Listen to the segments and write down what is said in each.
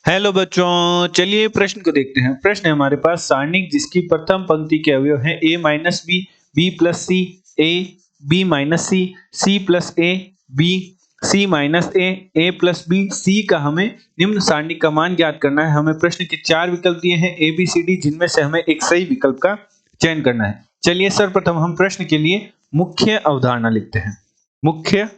Hello बच्चों, चलिए प्रश्न को देखते हैं। प्रश्न है हमारे पास सारणिक जिसकी प्रथम पंक्ति के अवयव हैं a minus B, b plus c, a, b minus c, c plus a, b, c minus a plus b, c का हमें निम्न सारणिक का मान ज्ञात करना है। हमें प्रश्न के 4 विकल्प दिए हैं ए बी सी डी, जिनमें से हमें एक सही विकल्प का चयन करना है। चलिए सर्वप्रथम हम प्रश्न के लिए मुख्य अवधारणा लिखते हैं। मुख्य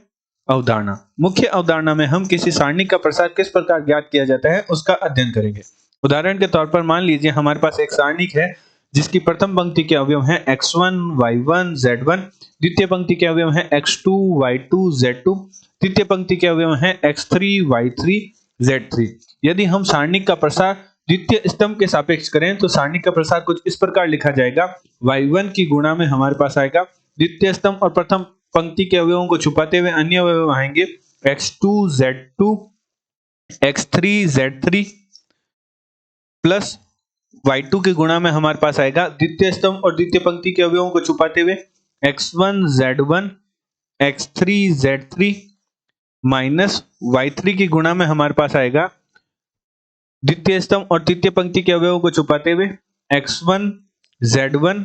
अवधारणा में हम किसी सारणी का प्रसार किस प्रकार ज्ञात किया जाता है उसका अध्ययन करेंगे। उदाहरण के तौर पर मान लीजिए हमारे पास एक सारणी है जिसकी प्रथम पंक्ति के अवयव हैं x1 y1 z1, द्वितीय पंक्ति के अवयव हैं x2 y2 z2, तृतीय पंक्ति के अवयव हैं x3 y3 z3। यदि हम सारणी का प्रसार द्वितीय स्तंभ के सापेक्ष करें तो सारणी का प्रसार कुछ इस प्रकार लिखा जाएगा। y1 की गुणा में हमारे पास आएगा द्वितीय स्तंभ और प्रथम पंक्ति के अवयवों को छुपाते हुए अन्य अवयव आएंगे x2 z2, x3 z3 plus y2 के गुणा में हमारे पास आएगा द्वितीय स्तंभ और द्वितीय पंक्ति के अवयवों को छुपाते हुए x1 z1, x3 z3 minus y3 की गुणा में हमारे पास आएगा द्वितीय स्तंभ और तृतीय पंक्ति के अवयवों को छुपाते हुए x1 z1,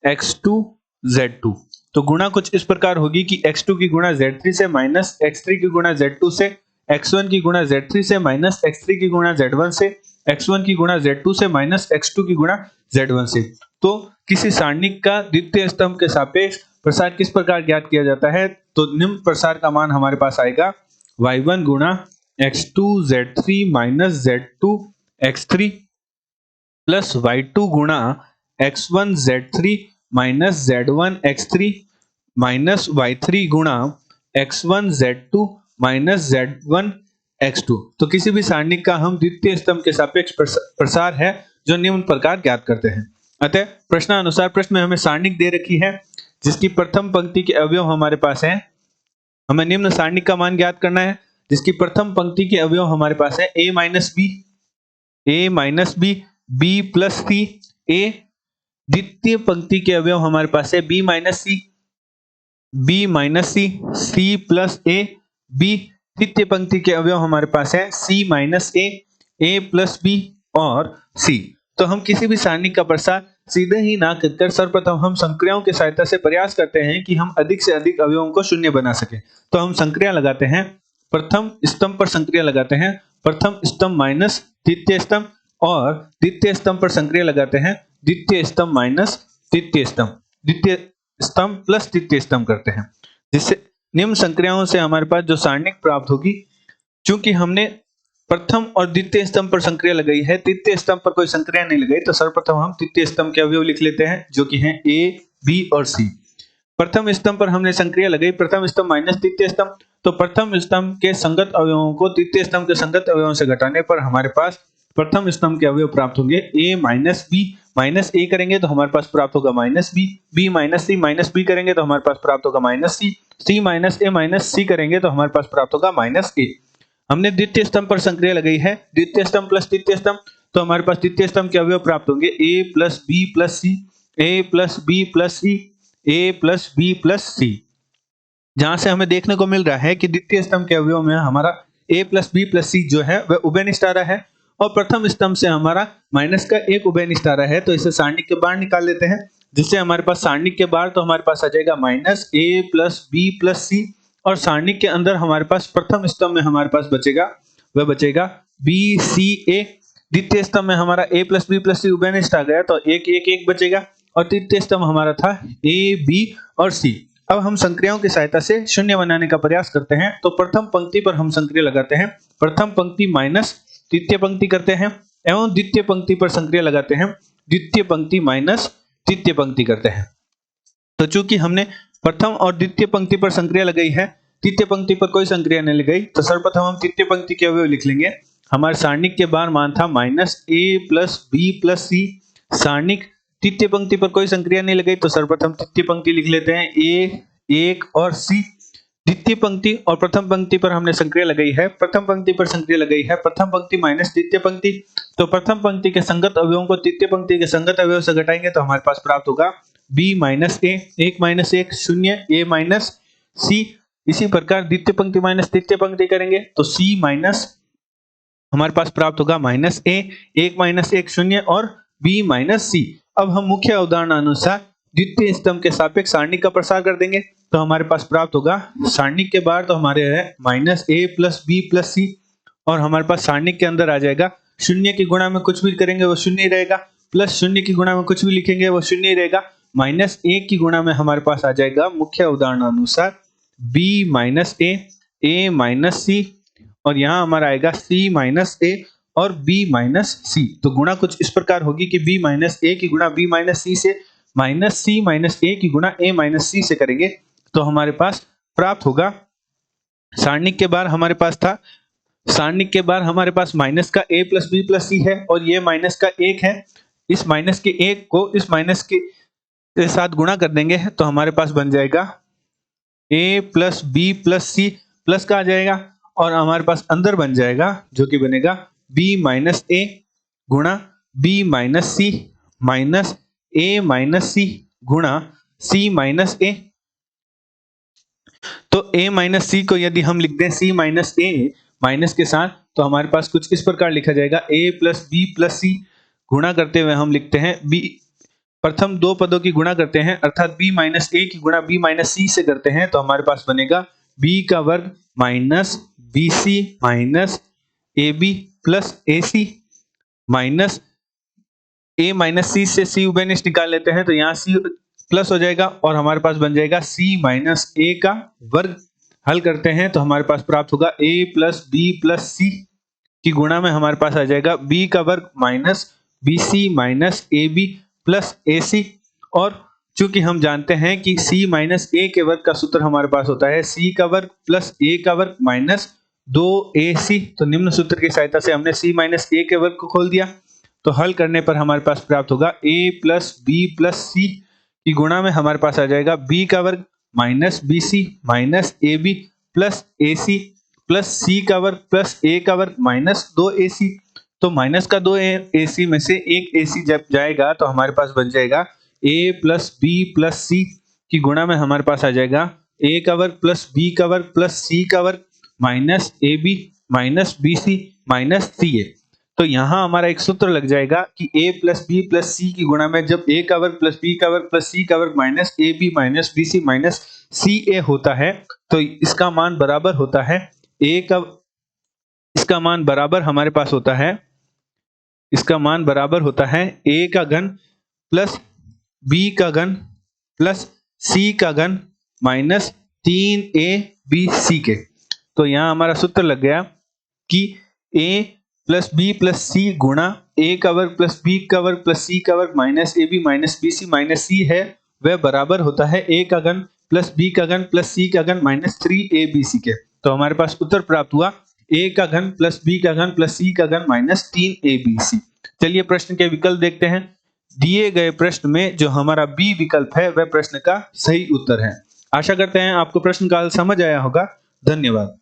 x2 z2। तो गुणा कुछ इस प्रकार होगी कि x2 की गुणा z3 से माइनस x3 की गुणा z2 से, x1 की गुणा z3 से माइनस x3 की गुणा z1 से, x1 की गुणा z2 से माइनस x2 की गुणा z1 से। तो किसी सारणिक का द्वितीय स्तंभ के सापेक्ष प्रसार किस प्रकार ज्ञात किया जाता है, तो निम्न प्रसार का मान हमारे पास आएगा y1 गुणा x2 z3 minus z2 x3 plus y2 गुणा x1 z3 minus z1 x3 minus y3 गुणा x1 z2 minus z1 x2। तो किसी भी सारणिक का हम द्वितीय स्तंभ के सापेक्ष प्रसार है जो निम्न प्रकार ज्ञात करते हैं। अतः प्रश्नानुसार प्रश्न में हमें सारणिक दे रखी है जिसकी प्रथम पंक्ति के अवयव हमारे पास हैं। हमें निम्न सारणिक का मान ज्ञात करना है जिसकी प्रथम पंक्ति के अवयव हमारे पास है a minus B, b plus c, a, द्वितीय पंक्ति के अवयव हमारे पास है b minus c, c plus a, b, तृतीय पंक्ति के अवयव हमारे पास है c minus a plus b और सी। तो हम किसी भी सारणी का प्रसार सीधे ही ना करकर सर्वप्रथम हम संक्रियाओं की सहायता से प्रयास करते हैं कि हम अधिक से अधिक अवयवों को शून्य बना सके। तो हम संक्रिया लगाते हैं, प्रथम स्तंभ पर संक्रिया लगाते हैं, प्रथम स्तंभ माइनस द्वितीय स्तंभ, और द्वितीय स्तंभ पर संक्रिया लगाते हैं द्वितीय स्तंभ माइनस तृतीय स्तंभ, द्वितीय स्तंभ प्लस तृतीय स्तंभ करते हैं, जिससे निम्न संक्रियाओं से हमारे पास जो सारणिक प्राप्त होगी। चूंकि हमने प्रथम और द्वितीय स्तंभ पर संक्रिया लगाई है, तृतीय स्तंभ पर कोई संक्रिया नहीं लगाई, तो सर्वप्रथम हम तृतीय स्तंभ के अवयव लिख लेते हैं जो कि हैं ए, बी और सी। प्रथम स्तंभ पर हमने संक्रिया लगाई प्रथम स्तंभ माइनस तृतीय स्तंभ, तो प्रथम स्तंभ के संगत अवयवों को तृतीय स्तंभ के संगत अवयवों से घटाने पर हमारे पास प्रथम स्तंभ के अवयव प्राप्त होंगे। A minus B minus A करेंगे तो हमारे पास प्राप्त होगा minus B, B minus B करेंगे तो हमारे पास प्राप्त होगा माइनस सी, सी माइनस सी करेंगे तो हमारे पास प्राप्त होगा माइनस ए। हमने द्वितीय स्तंभ पर संक्रिया लगाई है द्वितीय स्तंभ प्लस तृतीय स्तंभ, तो हमारे पास द्वितीय स्तंभ के अवयव प्राप्त होंगे ए प्लस बी प्लस सी, ए प्लस बी प्लस सी, ए प्लस बी प्लस सी। जहां से हमें देखने को मिल रहा है कि द्वितीय स्तंभ के अवयव में हमारा a प्लस बी प्लस सी जो है वह उभयनिष्ठ आ रहा है, और प्रथम स्तंभ से हमारा माइनस का एक उभयनिष्ठ आ रहा है। तो इसे सारणिक के बाहर निकाल लेते हैं, जिससे हमारे पास सारणिक के बाहर तो हमारे पास आ जाएगा minus a plus b plus c, और सारणिक के अंदर हमारे पास प्रथम स्तंभ में हमारे पास बचेगा वह बचेगा बी सी ए। द्वितीय स्तंभ में हमारा a प्लस बी प्लस सी उभयनिष्ठ आ गया तो एक एक एक बचेगा, और तृतीय स्तंभ हमारा था a बी और सी। अब हम संक्रियाओं की सहायता से शून्य बनाने का प्रयास करते हैं। तो प्रथम पंक्ति पर हम संक्रिया लगाते हैं, प्रथम पंक्ति माइनस तृतीय पंक्ति करते हैं, एवं द्वितीय पंक्ति पर संक्रिया लगाते हैं द्वितीय पंक्ति माइनस तृतीय पंक्ति करते हैं। तो चूंकि हमने प्रथम और द्वितीय पंक्ति पर संक्रिया लगाई है, तृतीय पंक्ति पर कोई संक्रिया नहीं लगाई, तो सर्वप्रथम हम तृतीय पंक्ति के अवयव लिख लेंगे। हमारे सारणिक के बाहर मान था minus a plus b plus सी। सारणिक तृतीय पंक्ति पर कोई संक्रिया नहीं लगाई, तो सर्वप्रथम तृतीय पंक्ति लिख लेते हैं ए, एक और सी। द्वितीय पंक्ति और प्रथम पंक्ति पर हमने संक्रिया लगाई है, प्रथम पंक्ति पर संक्रिया लगाई है प्रथम पंक्ति माइनस तृतीय पंक्ति, तो प्रथम पंक्ति के संगत अवयवों को तृतीय पंक्ति के संगत अवयव से घटाएंगे तो हमारे पास प्राप्त होगा बी माइनस ए, एक माइनस एक शून्य, ए माइनस सी। इसी प्रकार द्वितीय पंक्ति माइनस तृतीय पंक्ति करेंगे तो सी माइनस हमारे पास प्राप्त होगा माइनस ए, 1 माइनस 1 शून्य और बी माइनस सी। अब हम मुख्य उदाहरण अनुसार द्वितीय स्तंभ के सापेक्ष सारणी का प्रसार कर देंगे। तो हमारे पास प्राप्त होगा सारणी के बाहर तो हमारे है minus a plus b plus c, और हमारे पास सारणी के अंदर आ जाएगा शून्य की गुणा में कुछ भी करेंगे वो शून्य ही रहेगा, प्लस शून्य की गुणा में कुछ भी लिखेंगे वो शून्य ही रहेगा, माइनस ए की गुणा में हमारे पास आ जाएगा मुख्य उदाहरण अनुसार बी माइनस ए माइनस सी, और यहाँ हमारा आएगा सी माइनस ए और बी माइनस सी। तो गुणा कुछ इस प्रकार होगी कि बी माइनस ए की गुणा बी माइनस सी से, माइनस सी माइनस ए की गुणा ए माइनस सी से करेंगे तो हमारे पास प्राप्त होगा सारणी के बाहर हमारे पास था, सारणी के बाहर हमारे पास माइनस का ए प्लस बी प्लस सी है और ये माइनस का एक है। इस माइनस के एक को इस माइनस के साथ गुणा कर देंगे तो हमारे पास बन जाएगा ए प्लस बी प्लस सी, प्लस का आ जाएगा और हमारे पास अंदर बन जाएगा जो कि बनेगा बी माइनस ए गुणा बी माइनस सी माइनस ए माइनस सी गुणा सी माइनस ए। तो a माइनस सी को यदि हम लिख दें c माइनस ए माइनस के साथ तो हमारे पास कुछ इस प्रकार लिखा जाएगा a प्लस बी प्लस सी, गुणा करते हुए हम लिखते हैं b, प्रथम दो पदों की गुणा करते हैं अर्थात b माइनस ए की गुणा b माइनस सी से करते हैं तो हमारे पास बनेगा b का वर्ग minus b c minus a b plus a c minus a minus c से c उभयनिष्ठ निकाल लेते हैं तो यहाँ c प्लस हो जाएगा और हमारे पास बन जाएगा c माइनस ए का वर्ग। हल करते हैं तो हमारे पास प्राप्त होगा a plus b plus c की गुणा में हमारे पास आ जाएगा b का वर्ग minus b c minus a b plus a c, और चूंकि हम जानते हैं कि c माइनस ए के वर्ग का सूत्र हमारे पास होता है c का वर्ग प्लस a का वर्ग माइनस 2ac, तो निम्न सूत्र की सहायता से हमने c माइनस ए के वर्ग को खोल दिया। तो हल करने पर हमारे पास प्राप्त होगा a plus b plus c की गुणा में हमारे पास आ जाएगा b का वर्ग minus b c minus a b plus a c plus c का वर्ग प्लस ए का वर्ग माइनस 2ac। तो माइनस का 2ac में से एक ac जब जाएगा तो हमारे पास बन जाएगा a plus b plus c की गुणा में हमारे पास आ जाएगा a का वर्ग प्लस बी का वर्ग प्लस सी का वर्ग minus a b minus b c minus c a. तो यहाँ हमारा एक सूत्र लग जाएगा कि a plus b plus c की गुणा में जब a का वर्ग प्लस बी का वर्ग प्लस सी का वर्ग minus a b minus b c minus c a होता है तो इसका मान बराबर होता है a का, इसका मान बराबर हमारे पास होता है, इसका मान बराबर होता है a का घन प्लस b का घन प्लस c का घन माइनस 3abc के। तो यहाँ हमारा सूत्र लग गया कि a प्लस बी प्लस सी गुणा ए का वर्ग प्लस बी का वर्ग प्लस सी का वर्ग minus a b minus b c minus c है वह बराबर होता है ए का घन प्लस बी का घन प्लस सी का घन माइनस 3abc के। तो हमारे पास उत्तर प्राप्त हुआ ए का घन प्लस बी का घन प्लस सी का घन माइनस 3abc। चलिए प्रश्न के विकल्प देखते हैं। दिए गए प्रश्न में जो हमारा बी विकल्प है वह प्रश्न का सही उत्तर है। आशा करते हैं आपको प्रश्न का हल समझ आया होगा। धन्यवाद।